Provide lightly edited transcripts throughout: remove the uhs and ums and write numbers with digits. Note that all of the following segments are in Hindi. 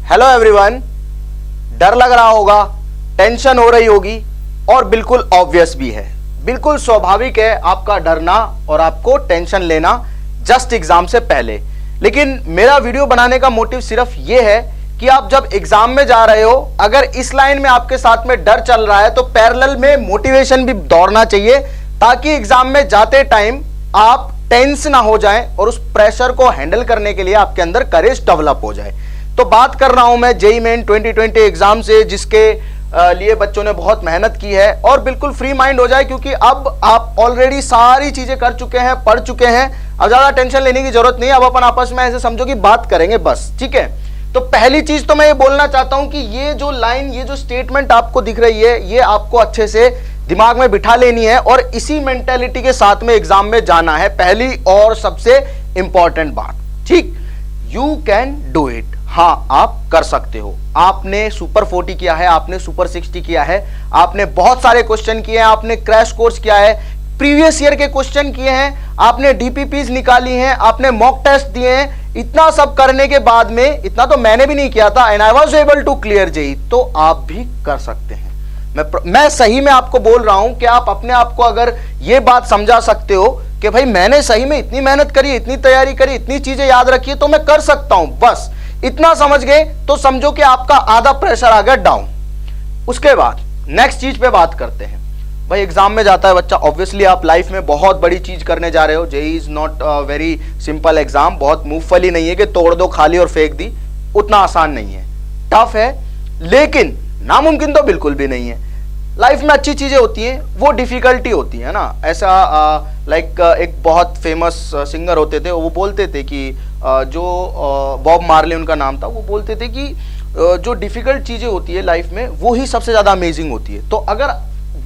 Hello everyone. डर लग रहा होगा, टेंशन हो रही होगी और बिल्कुल ऑब्वियस भी है, बिल्कुल स्वाभाविक है आपका डरना और आपको टेंशन लेना जस्ट एग्जाम से पहले। लेकिन मेरा वीडियो बनाने का मोटिव सिर्फ ये है कि आप जब एग्जाम में जा रहे हो, अगर इस लाइन में आपके साथ में डर चल रहा है तो पैरेलल में मोटिवेशन भी दौड़ना चाहिए, ताकि एग्जाम में जाते टाइम आप टेंस ना हो जाएं और उस प्रेशर को हैंडल करने के लिए आपके अंदर करेज डेवलप हो जाए। तो बात कर रहा हूं मैं जेईई मेन 2020 एग्जाम से, जिसके लिए बच्चों ने बहुत मेहनत की है और बिल्कुल फ्री माइंड हो जाए, क्योंकि अब आप ऑलरेडी सारी चीजें कर चुके हैं, पढ़ चुके हैं। अब ज्यादा टेंशन लेने की जरूरत नहीं है। अब अपन आपस में ऐसे समझो कि बात करेंगे बस, ठीक है। तो पहली चीज तो मैं ये बोलना चाहता हूं कि ये जो लाइन, ये जो स्टेटमेंट आपको दिख रही है, ये आपको अच्छे से दिमाग में बिठा लेनी है और इसी मेंटेलिटी के साथ में एग्जाम में जाना है। पहली और सबसे इंपॉर्टेंट बात, ठीक, यू कैन डू इट। हाँ, आप कर सकते हो। आपने सुपर 40 किया है, आपने सुपर 60 किया है, आपने बहुत सारे क्वेश्चन किए हैं, आपने क्रैश कोर्स किया है, प्रीवियस ईयर के क्वेश्चन किए हैं, आपने डीपीपीज निकाली हैं, आपने मॉक टेस्ट दिए हैं। इतना सब करने के बाद में, इतना तो मैंने भी नहीं किया था, and I was able to clear JEE, तो आप भी कर सकते हैं। मैं सही में आपको बोल रहा हूं कि आप अपने आप को अगर ये बात समझा सकते हो कि भाई मैंने सही में इतनी मेहनत करी, इतनी तैयारी करी, इतनी चीजें याद रखी है, तो मैं कर सकता हूं, बस इतना समझ गए तो समझो कि आपका आधा प्रेशर आ गया डाउन। उसके बाद नेक्स्ट चीज पे बात करते हैं। भाई एग्जाम में जाता है बच्चा, ऑब्वियसली आप लाइफ में बहुत बड़ी चीज करने जा रहे हो। JEE is not very simple exam, बहुत मूंगफली नहीं है कि तोड़ दो खाली और फेंक दी, उतना आसान नहीं है, टफ है, लेकिन नामुमकिन तो बिल्कुल भी नहीं है। लाइफ में अच्छी चीजें होती हैं, वो डिफिकल्टी होती है ना। ऐसा लाइक एक बहुत फेमस सिंगर होते थे, वो बोलते थे कि जो बॉब मार्ले उनका नाम था, वो बोलते थे कि जो डिफिकल्ट चीजें होती है लाइफ में, वो ही सबसे ज्यादा अमेजिंग होती है। तो अगर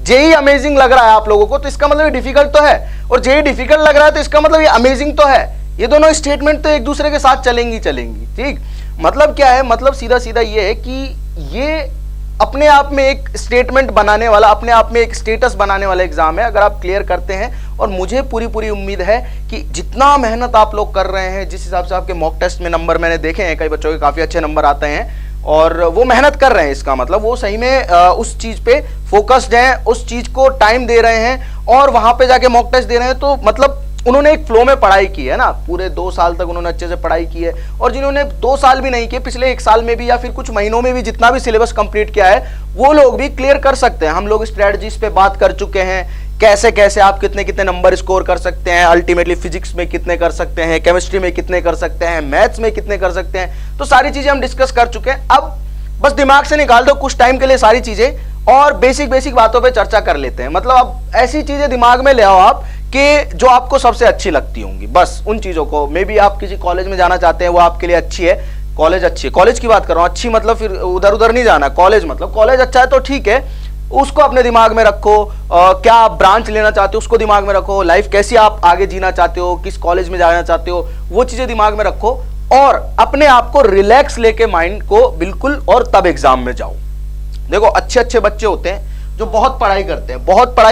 जेईई अमेजिंग लग रहा है आप लोगों को, तो इसका मतलब ये डिफिकल्ट तो है, और जेईई डिफिकल्ट लग रहा है तो इसका मतलब ये अमेजिंग तो है। ये दोनों स्टेटमेंट तो एक दूसरे के साथ चलेंगी, ठीक। मतलब क्या है, मतलब सीधा सीधा ये है कि ये अपने आप में एक स्टेटमेंट बनाने वाला, अपने आप में एक स्टेटस बनाने वाला एग्जाम है, अगर आप क्लियर करते हैं। और मुझे पूरी उम्मीद है कि जितना मेहनत आप लोग कर रहे हैं, जिस हिसाब से आपके मॉक टेस्ट में नंबर मैंने देखे हैं, कई बच्चों के काफी अच्छे नंबर आते हैं और वो मेहनत कर रहे हैं, इसका मतलब वो सही में उस चीज पे फोकस्ड हैं, उस चीज को टाइम दे रहे हैं और वहां पे जाके मॉक टेस्ट दे रहे हैं। तो मतलब उन्होंने एक फ्लो में पढ़ाई की है ना, पूरे 2 साल तक उन्होंने अच्छे से पढ़ाई की है। और जिन्होंने 2 साल भी नहीं किए, पिछले 1 साल में भी या फिर कुछ महीनों में भी जितना भी सिलेबस कंप्लीट किया है, वो लोग भी क्लियर कर सकते हैं। हम लोग स्ट्रेटजीज पे बात कर चुके हैं, कैसे कैसे आप कितने कितने नंबर स्कोर कर सकते हैं, अल्टीमेटली फिजिक्स में कितने कर सकते हैं, केमिस्ट्री में कितने कर सकते हैं, मैथ्स में कितने कर सकते हैं। तो सारी चीजें हम डिस्कस कर चुके हैं। अब बस दिमाग से निकाल दो कुछ टाइम के लिए सारी चीजें और बेसिक बातों पे चर्चा कर लेते हैं। मतलब अब ऐसी चीजें दिमाग में ले आओ आप कि जो आपको सबसे अच्छी लगती होंगी, बस उन चीजों को। मे बी आप किसी कॉलेज में जाना चाहते हैं, वो आपके लिए अच्छी है, कॉलेज अच्छी है, कॉलेज की बात कर रहा हूं, अच्छी मतलब फिर उधर उधर नहीं जाना, कॉलेज मतलब कॉलेज अच्छा है तो ठीक है, उसको अपने दिमाग में रखो। क्या आप ब्रांच लेना चाहते हो उसको दिमाग में रखो, लाइफ कैसी आप आगे जीना चाहते हो, किस कॉलेज में जाना चाहते हो, वो चीजें दिमाग में रखो और अपने आप को रिलैक्स लेके माइंड को बिल्कुल, और तब एग्जाम में जाओ। देखो अच्छे बच्चे होते हैं जो बहुत पढ़ाई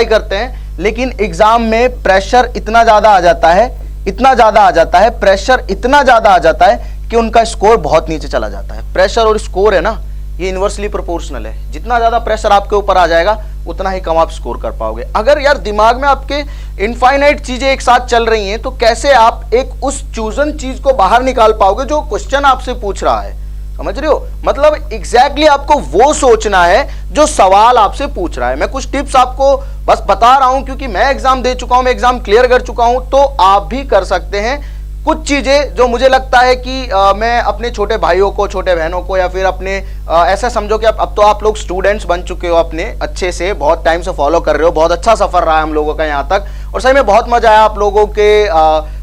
करते हैं, लेकिन एग्जाम में प्रेशर इतना ज्यादा आ जाता है, प्रेशर इतना ज्यादा आ जाता है कि उनका स्कोर बहुत नीचे चला जाता है। प्रेशर और स्कोर है ना, ये इनवर्सली प्रोपोर्शनल है। जितना ज्यादा प्रेशर आपके ऊपर आ जाएगा, उतना ही कम आप स्कोर कर पाओगे। अगर यार दिमाग में आपके इनफाइनाइट चीजें एक साथ चल रही हैं, तो कैसे आप एक उस चूजन चीज को बाहर निकाल पाओगे जो क्वेश्चन आपसे पूछ रहा है? समझ रहे हो? मतलब एग्जैक्टली आपको वो सोचना है जो सवाल आपसे पूछ रहा है। मैं कुछ टिप्स आपको बस बता रहा हूं, क्योंकि मैं एग्जाम दे चुका हूं, मैं एग्जाम क्लियर कर चुका हूं, तो आप भी कर सकते हैं। कुछ चीजें जो मुझे लगता है कि मैं अपने छोटे भाइयों को, छोटे बहनों को, या फिर अपने ऐसा समझो कि अब तो आप लोग स्टूडेंट्स बन चुके हो, अपने अच्छे से बहुत टाइम से फॉलो कर रहे हो, बहुत अच्छा सफर रहा है हम लोगों का यहाँ तक, और सही में बहुत मजा आया आप लोगों के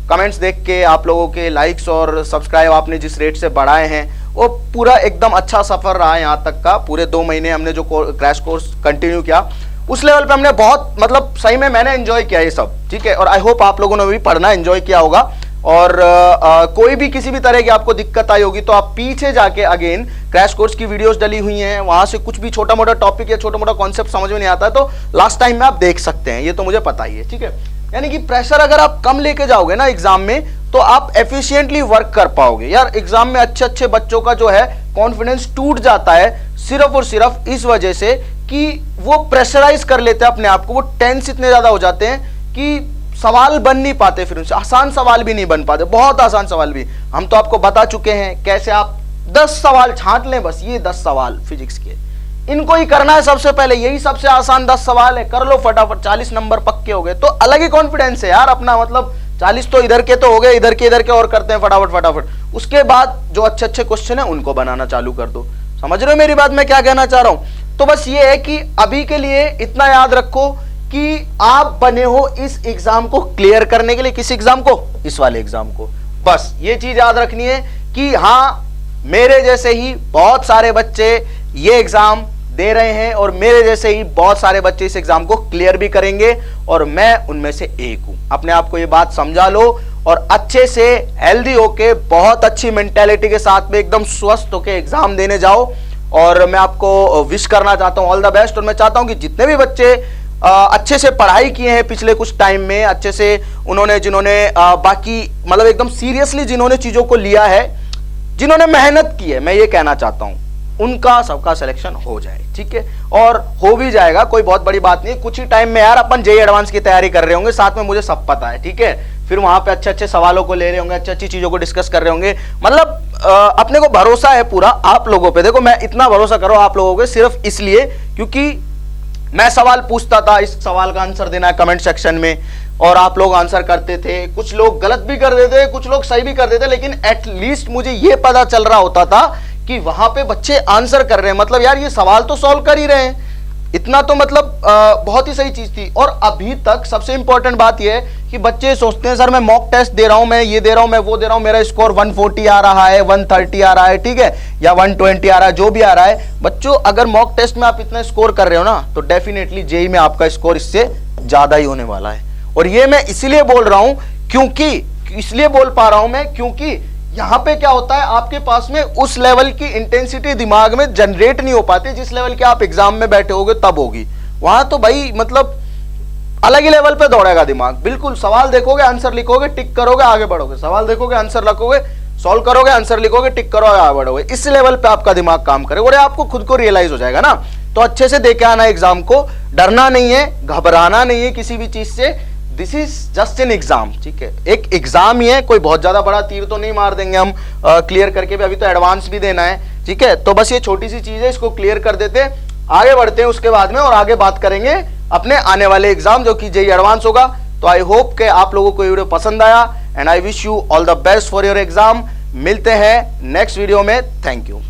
कमेंट्स देख के, आप लोगों के लाइक्स और सब्सक्राइब आपने जिस रेट से बढ़ाए हैं, वो पूरा एकदम अच्छा सफर रहा है यहाँ तक का। पूरे 2 महीने हमने जो क्रैश कोर्स कंटिन्यू किया, उस लेवल पे हमने बहुत, मतलब सही में मैंने एंजॉय किया ये सब, ठीक है। और आई होप आप लोगों ने भी पढ़ना एंजॉय किया होगा। और कोई भी किसी भी तरह की आपको दिक्कत आई होगी तो आप पीछे जाके अगेन क्रैश कोर्स की वीडियोस डली हुई हैं, वहां से कुछ भी छोटा मोटा टॉपिक या छोटा मोटा कॉन्सेप्ट समझ में नहीं आता है तो लास्ट टाइम में आप देख सकते हैं, ये तो मुझे पता ही है, ठीक है। यानी कि प्रेशर अगर आप कम लेके जाओगे ना एग्जाम में, तो आप एफिशिएंटली वर्क कर पाओगे। यार एग्जाम में अच्छे अच्छे बच्चों का जो है कॉन्फिडेंस टूट जाता है सिर्फ और सिर्फ इस वजह से कि वो प्रेशराइज कर लेते हैं अपने आप को, वो टेंस इतने ज्यादा हो जाते हैं कि सवाल बन नहीं पाते, फिर उनसे आसान सवाल भी नहीं बन पाते, बहुत आसान सवाल भी। हम तो आपको बता चुके हैं कैसे आप 10 सवाल छांट लें, बस ये 10 सवाल फिजिक्स के, इनको ही करना है सबसे पहले, यही सबसे आसान 10 सवाल है, कर लो फटाफट, 40 नंबर पक्के हो गए। तो अलग ही कॉन्फिडेंस है यार अपना, मतलब 40 तो इधर के तो हो गए, इधर के और करते हैं फटाफट फटाफट। उसके बाद जो अच्छे अच्छे क्वेश्चन है उनको बनाना चालू कर दो। समझ रहे हो मेरी बात, मैं क्या कहना चाह रहा हूं? तो बस ये है कि अभी के लिए इतना याद रखो कि आप बने हो इस एग्जाम को क्लियर करने के लिए। किस एग्जाम को? इस वाले एग्जाम को। बस ये चीज याद रखनी है कि हाँ, मेरे जैसे ही बहुत सारे बच्चे ये एग्जाम दे रहे हैं और मेरे जैसे ही बहुत सारे बच्चे इस एग्जाम को क्लियर भी करेंगे और मैं उनमें से एक हूं। अपने आप को ये बात समझा लो और अच्छे से हेल्दी होके, बहुत अच्छी मेंटेलिटी के साथ में, एकदम स्वस्थ होके एग्जाम देने जाओ। और मैं आपको विश करना चाहता हूं ऑल द बेस्ट। और मैं चाहता हूं कि जितने भी बच्चे अच्छे से पढ़ाई किए हैं पिछले कुछ टाइम में, अच्छे से उन्होंने, जिन्होंने बाकी मतलब एकदम सीरियसली जिन्होंने चीजों को लिया है, जिन्होंने मेहनत की है, मैं ये कहना चाहता हूं उनका सबका सिलेक्शन हो जाए, ठीक है? और हो भी जाएगा, कोई बहुत बड़ी बात नहीं। कुछ ही टाइम में यार अपन जेईई एडवांस की तैयारी कर रहे होंगे साथ में, मुझे सब पता है, ठीक है? फिर वहां पे अच्छे अच्छे सवालों को ले रहे होंगे, अच्छी अच्छी चीजों को डिस्कस कर रहे होंगे। मतलब अपने को भरोसा है पूरा आप लोगों पे। देखो मैं इतना भरोसा करो आप लोगों पे सिर्फ इसलिए क्योंकि मैं सवाल पूछता था, इस सवाल का आंसर देना है कमेंट सेक्शन में, और आप लोग आंसर करते थे। कुछ लोग गलत भी कर देते, कुछ लोग सही भी कर देते, लेकिन एटलीस्ट मुझे यह पता चल रहा होता था कि वहां पे बच्चे आंसर कर रहे हैं, मतलब यार ये सवाल तो सॉल्व कर ही रहे हैं। इतना तो मतलब बहुत ही सही चीज थी। और अभी तक सबसे इंपॉर्टेंट बात यह है कि बच्चे सोचते हैं सर मैं मॉक टेस्ट दे रहा हूं, मैं ये दे रहा हूं, मैं वो दे रहा हूं, मेरा स्कोर 140 आ रहा है, 130 आ रहा है, ठीक है, या 120 आ रहा है, जो भी आ रहा है। बच्चों अगर मॉक टेस्ट में आप इतना स्कोर कर रहे हो ना, तो डेफिनेटली जेईई में आपका स्कोर इससे ज्यादा ही होने वाला है। और ये मैं इसलिए बोल रहा हूं क्योंकि, इसलिए बोल पा रहा हूं मैं क्योंकि यहां पे क्या होता है, आपके पास में उस लेवल की इंटेंसिटी दिमाग में जनरेट नहीं हो पाती जिस लेवल के आप एग्जाम में बैठे होगे तब होगी। वहां तो भाई मतलब अलग ही लेवल पे दौड़ेगा दिमाग, बिल्कुल। सवाल देखोगे, आंसर लिखोगे, टिक करोगे, आगे बढ़ोगे, सवाल देखोगे, आंसर लिखोगे, सॉल्व करोगे, आंसर लिखोगे, टिक करोगे, आगे बढ़ोगे। इस लेवल पे आपका दिमाग काम करेगा और आपको खुद को रियलाइज हो जाएगा ना। तो अच्छे से देके आना एग्जाम को, डरना नहीं है, घबराना नहीं है किसी भी चीज से। This is just an exam, ठीक है? एक एग्जाम ही है, कोई बहुत ज्यादा बड़ा तीर तो नहीं मार देंगे हम क्लियर करके भी, अभी तो एडवांस भी देना है, ठीक है? तो बस ये छोटी सी चीज है, इसको क्लियर कर देते आगे बढ़ते हैं उसके बाद में, और आगे बात करेंगे अपने आने वाले एग्जाम जो कि जेईई एडवांस होगा। तो आई होप कि आप लोगों को ये वीडियो पसंद आया and I wish you all the best for your exam. मिलते हैं नेक्स्ट वीडियो में, थैंक यू।